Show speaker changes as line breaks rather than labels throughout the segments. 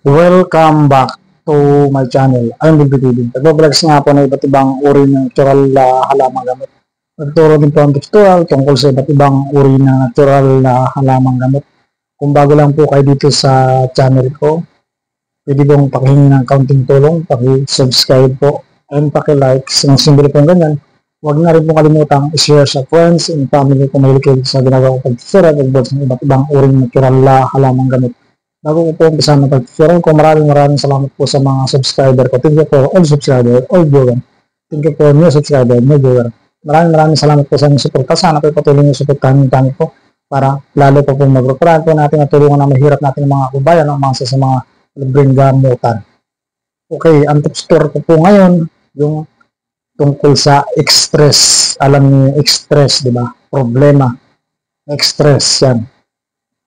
Welcome back to my channel. I'm Bill Bitibin. Nagbablog nga po ng iba't ibang uri ng natural na halamang gamot. Nagturo din po ang tutorial tungkol sa iba't ibang uri ng natural na halamang gamot. Kung bago lang po kayo dito sa channel ko, pwede pong pakihingi ng kaunting tulong, paki-subscribe po, and paki-like. Simbolo po ganyan. Huwag na rin po kalimutang i-share sa friends and family kung mahilig sa ginagawa ko pag-tutorial tungkol sa iba't ibang uri ng natural na halamang gamot. Bago ko po umpisa na pag-tutorial ko, maraming salamat po sa mga subscriber ko. Thank you for all subscriber, all viewer. Thank you for new subscriber, new viewer. Maraming salamat po sa inyong suporta. Sana po patuloy niyo suportahan yung channel ko para lalo po pong mag-referan po natin at tulungan na mahirap natin ng mga kabayan ng mga sa mga libreng gamutan. Okay, ang tutorial ko po ngayon, yung tungkol sa stress. Alam niyo yung stress, di ba? Problema. Stress, yan.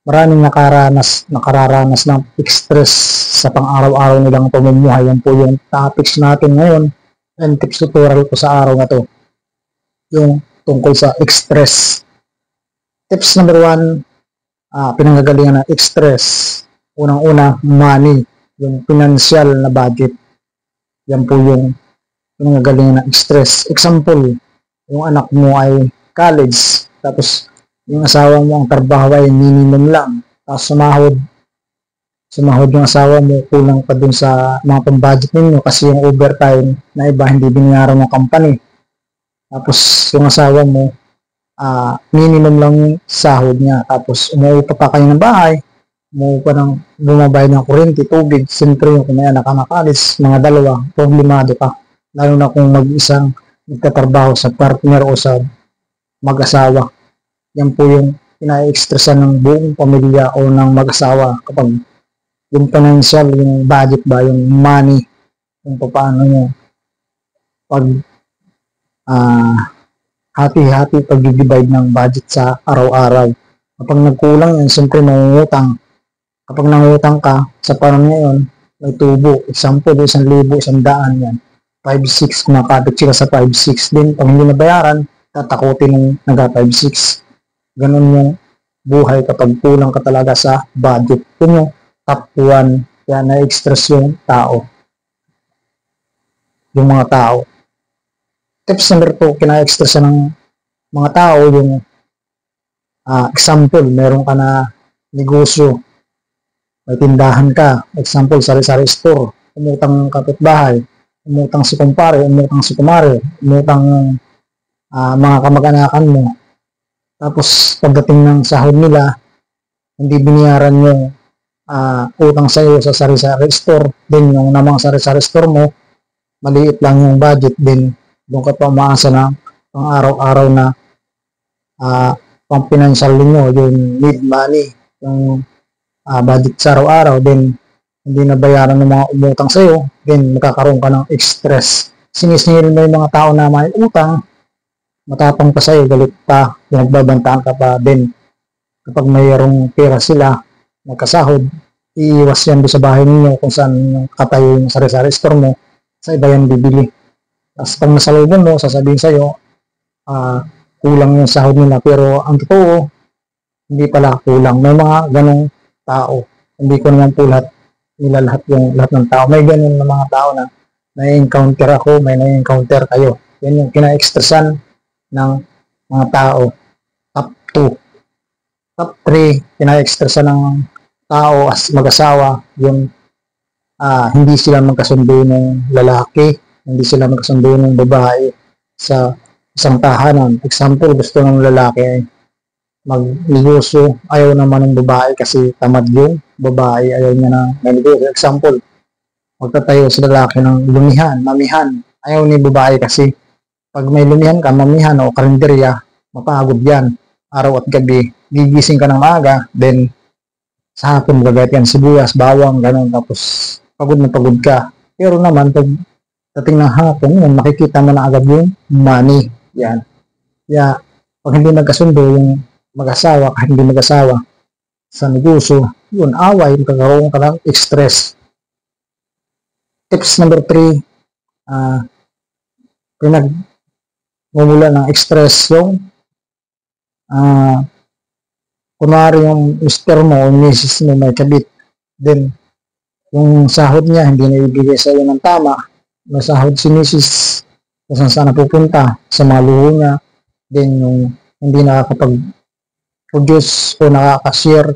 Maraming nakararanas ng stress sa pang-araw-araw nilang pamumuhay. Yan po yung topics natin ngayon and tips tutorial ko sa araw na to. Yung tungkol sa stress. Tips number 1, pinanggagalingan ng stress. Unang-una, money. Yung financial na budget. Yan po yung pinanggagalingan ng stress. Example, yung anak mo ay college, tapos yung asawa mo ang trabaho ay minimum lang, tapos sumahod yung asawa mo, kulang pa dun sa mga pang-budget ninyo kasi yung overtime na iba hindi binayaran ng company. Tapos yung asawa mo, minimum lang sahod niya, tapos umuupa pa kayo ng bahay, umuupa ng bumabayad ng kuryente, tubig, siyempre yung kung may anak-anak alis, mga dalawa, problemado ka, lalo na kung mag-isang nagtatrabaho sa partner o sa mag-asawa. Yan po yung ina-expressan ng buong pamilya o ng mag-asawa kapag yung financial, yung budget ba, yung money, yung paano nyo pag hati-hati pag-divide ng budget sa araw-araw. Kapag nagkulang yan, siyempre mangungutang. Kapag nangutang ka, sa panahon ngayon, may tubo. Example, 1,000, 100 yan. 5-6, kumakapit sila sa 5-6 din. Pag hindi nabayaran, tatakutin ng naga-5-6. Ganun yung buhay kapag kulang ka talaga sa budget. Yun yung top 1. Kaya na-express yung tao. Yung mga tao. Tips number 2, kina-express ng mga tao yung example, meron ka na negosyo. May tindahan ka. Example, sari-sari store. Umutang kapitbahay. Umutang si kumpare. Umutang si kumare. Umutang mga kamag-anakan mo. Tapos pagdating ng sahod nila, hindi binayaran yung utang sa iyo sa sari-sari store, din yung namang sari-sari store mo, maliit lang yung budget, din doon ka pa umaasa na pang araw-araw na pang financial ninyo, yung need money, yung budget sa araw-araw, din hindi nabayaran ng mga umutang sa iyo, din magkakaroon ka ng stress. Sinisingil mo yung mga tao na may utang, matapang pa sa'yo, galit pa, pinagbabantaan ka pa din. Kapag mayroong pera sila, magkasahod, iiwas yan doon sa bahay ninyo kung saan katayo yung sari-sari store mo, sa iba yan bibili. Tapos pag nasalubon mo, sasabihin sa'yo, kulang yung sahod nila, pero ang totoo, hindi pala kulang. May mga ganong tao. Hindi ko naman po lahat ng tao. May ganon na mga tao na na-encounter ako, may na-encounter kayo. Yan yung kina-expressan ng mga tao. Top 2. Top 3, kina-expressan ng tao as mag-asawa, yung hindi sila magkasundo ng lalaki, hindi sila magkasundo ng babae sa isang tahanan. Example, gusto ng lalaki ay magnegosyo, ayaw naman ng babae kasi tamad yung babae, ayaw niya na magnegosyo. Example, magtatayo sa lalaki ng lumihan, mamihan, ayaw ni babae kasi pag may lumihan ka, mamihan o karinderya, mapagod yan. Araw at gabi, gigising ka ng maaga, then sa hapon magagayat yan, sibuyas, bawang, gano'n, tapos pagod na pagod ka. Pero naman, pag dating ng hapon, yun, makikita mo na agad yung money. Yan. Kaya, pag hindi magkasundo yung mag-asawa, kahit hindi mag-asawa sa negosyo, yun, away, magkakaroon ka ng stress. Tips number 3, pinagmumula ng stress yung kunwari yung mister mo o misis mo may kabit, then Yung sahod niya, hindi na ibigay sa iyo ng tama. May sahod si Mrs. kung saan saan napupunta sa mga luho niya. Then yung hindi nakakapag-produce o nakaka-share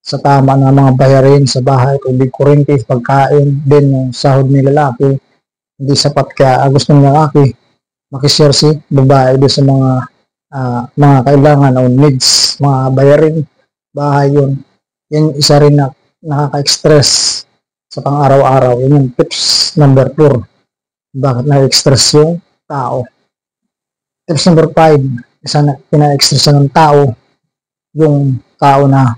sa tama ng mga bayarin sa bahay, tubig, kuryente, pagkain. Then yung sahod ni lalaki, hindi sapat, kaya gusto ng lalaki makishare si babae doon sa mga kailangan o needs, mga bayarin, bahay yun. Yan isa rin na nakaka-exstress sa pang-araw-araw. Yun yung tips number 4. Bakit na-exstress yung tao? Tips number 5, isa na pina-exstress ng tao, yung tao na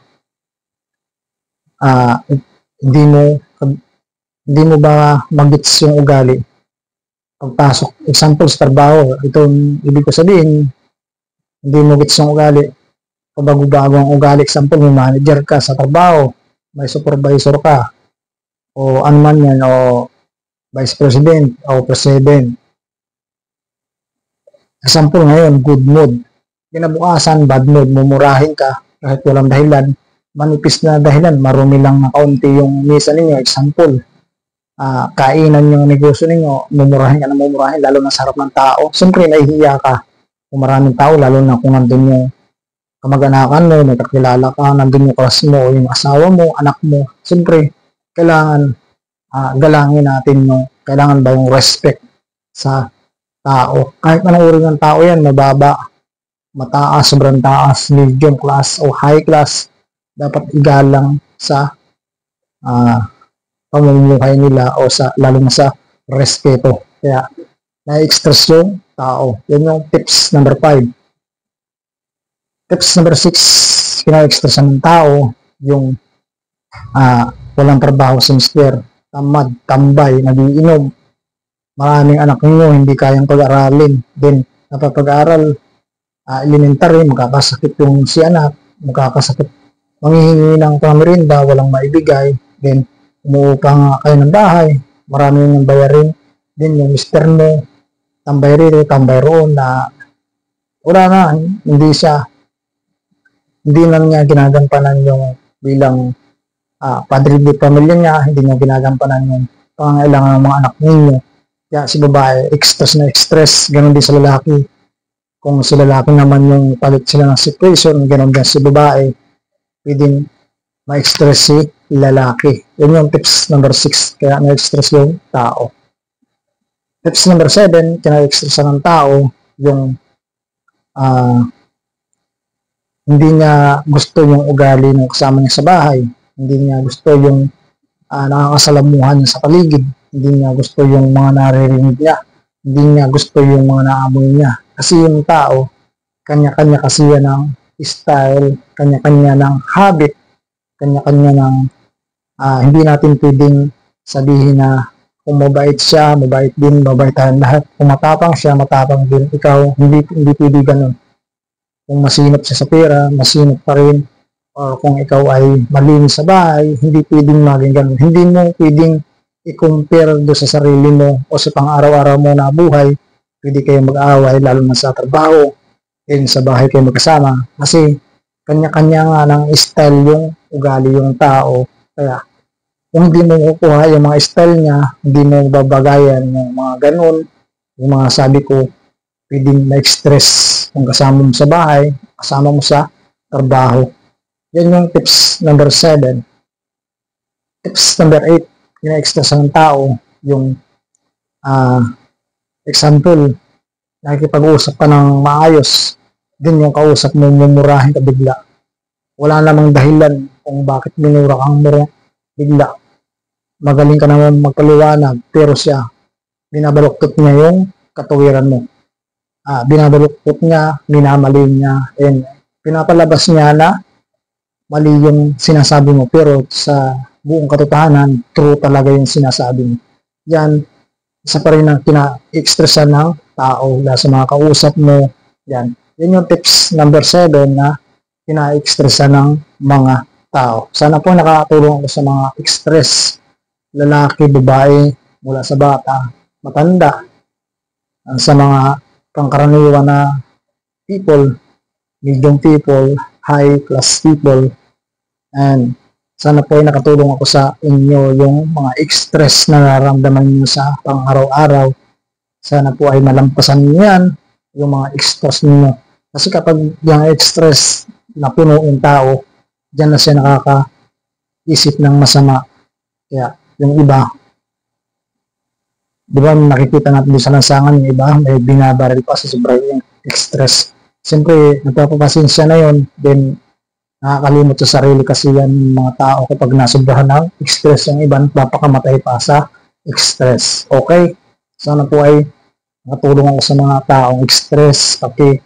hindi mo ba magits yung ugali pagpasok. Example sa trabaho, itong ibig ko sabihin, hindi mo gets yung ugali, pabago-bago ang ugali. Example, may manager ka sa trabaho, may supervisor ka, o ano man yan, o vice president, o president. Example ngayon, good mood. Kinabukasan, bad mood, mumurahin ka kahit walang dahilan. Manipis na dahilan, marumi lang na kaunti yung misa ninyo. Example, kainan yung negosyo ninyo, mumurahin ka na mumurahin, lalo na sa harap ng tao. Siyempre, nahihiya ka kung maraming tao, lalo na kung nandun yung kamag-anakan mo, may kakilala ka, nandun yung class mo, yung asawa mo, anak mo. Siyempre, kailangan galangin natin yung, kailangan ba yung respect sa tao. Kahit anong uri ng tao yan, mababa, mataas, sobrang taas, medium class, o high class, dapat igalang sa pamumuhay nila o sa lalo na sa respeto. Kaya na-express yung tao. Yan yung tips number 5. Tips number 6, kina-express ng tao yung walang trabaho si mister, tamad, tambay, nagiinom, maraming anak ninyo hindi kayang pag-aralin, then napapag-aral, elementary, magkakasakit yung si anak, magkakasakit, manghihingi ng pamerinda, walang maibigay, then umuupang kayo ng bahay, marami yung bayarin, then yung mister mo, tambay rito, tambay roon, na wala na, hindi lang niya ginagampanan yung bilang padre di pamilya niya, hindi niya ginagampanan yung pangangailangan ng mga anak ninyo. Kaya si babae, express, ganun din sa lalaki. Kung si lalaki naman yung palit sila ng situation, ganun din si babae, pwedeng ma-express si lalaki. Yun yung tips number 6, kaya na-express yung tao. Tips number 7, kina-express ng tao yung hindi niya gusto yung ugali ng kasama niya sa bahay, hindi niya gusto yung nakakasalamuhan niya sa paligid, hindi niya gusto yung mga naririnig niya, hindi niya gusto yung mga naamoy niya. Kasi yung tao, kanya-kanya kasi yan ng style, kanya-kanya ng habit, kanya-kanya ng hindi natin pwedeng sabihin na kung mabait siya, mabait din, mabait tayong lahat. Kung matapang siya, matapang din. Ikaw, hindi pwede ganun. Kung masinop siya sa pera, masinop pa rin. O kung ikaw ay malinis sa bahay, hindi pwedeng maging ganun. Hindi mo pwedeng i-compare do sa sarili mo o sa pang-araw-araw mo na buhay. Pwede kayo mag-away, lalo na sa trabaho, and sa bahay kayo magkasama. Kasi kanya-kanya nga ng style yung ugali yung tao. Kaya kung hindi mo kukuha yung mga style niya, hindi mo babagayan yung mga ganun, yung mga sabi ko, pwedeng na-express kung kasama mo sa bahay, kasama mo sa trabaho. Yan yung tips number 7. Tips number 8, ina-express ng tao yung example, nakikipag-usap ka ng maayos, din yung kausap mo, mumurahin ka bigla. Wala namang dahilan kung bakit minura kang bigla. Magaling ka naman magpaliwanag, pero siya, binabaluktot niya yung katuwiran mo. Binabaluktot niya, minamali niya, and pinapalabas niya na mali yung sinasabi mo, pero sa buong katotohanan, true talaga yung sinasabi mo. Yan, isa pa rin ang kina-expressan ng tao sa mga kausap mo. Yan yung tips number 7 na kina-expressan ng mga tao. Sana po nakatulong ako sa mga express, lalaki, babae, mula sa bata, matanda, sa mga pangkaraniwan na people, medium people, high class people, and Sana po ay nakatulong ako sa inyo yung mga stress na nararamdaman niyo sa pang-araw-araw. Sana po ay malampasan niyo yan, yung mga stress niyo. Kasi kapag yung stress na puno yung tao, diyan na siya nakakaisip ng masama. Kaya yung iba, di ba nakikita natin sa lansangan, yung iba may binabaril pa sa sobrang stress. Siyempre, nagpapapasensya na yun, then nakakalimot sa sarili kasi yan mga tao kapag nasobrahan ng stress yung iba, papakamatay pa sa stress. Okay? Sana po ay nakatulong ako sa mga taong stress. Okay?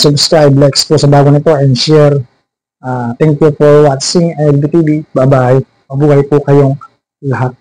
Subscribe, like po sa bago nito, and share. Thank you for watching LBTV. Bye-bye. Mabuhay po kayong lahat.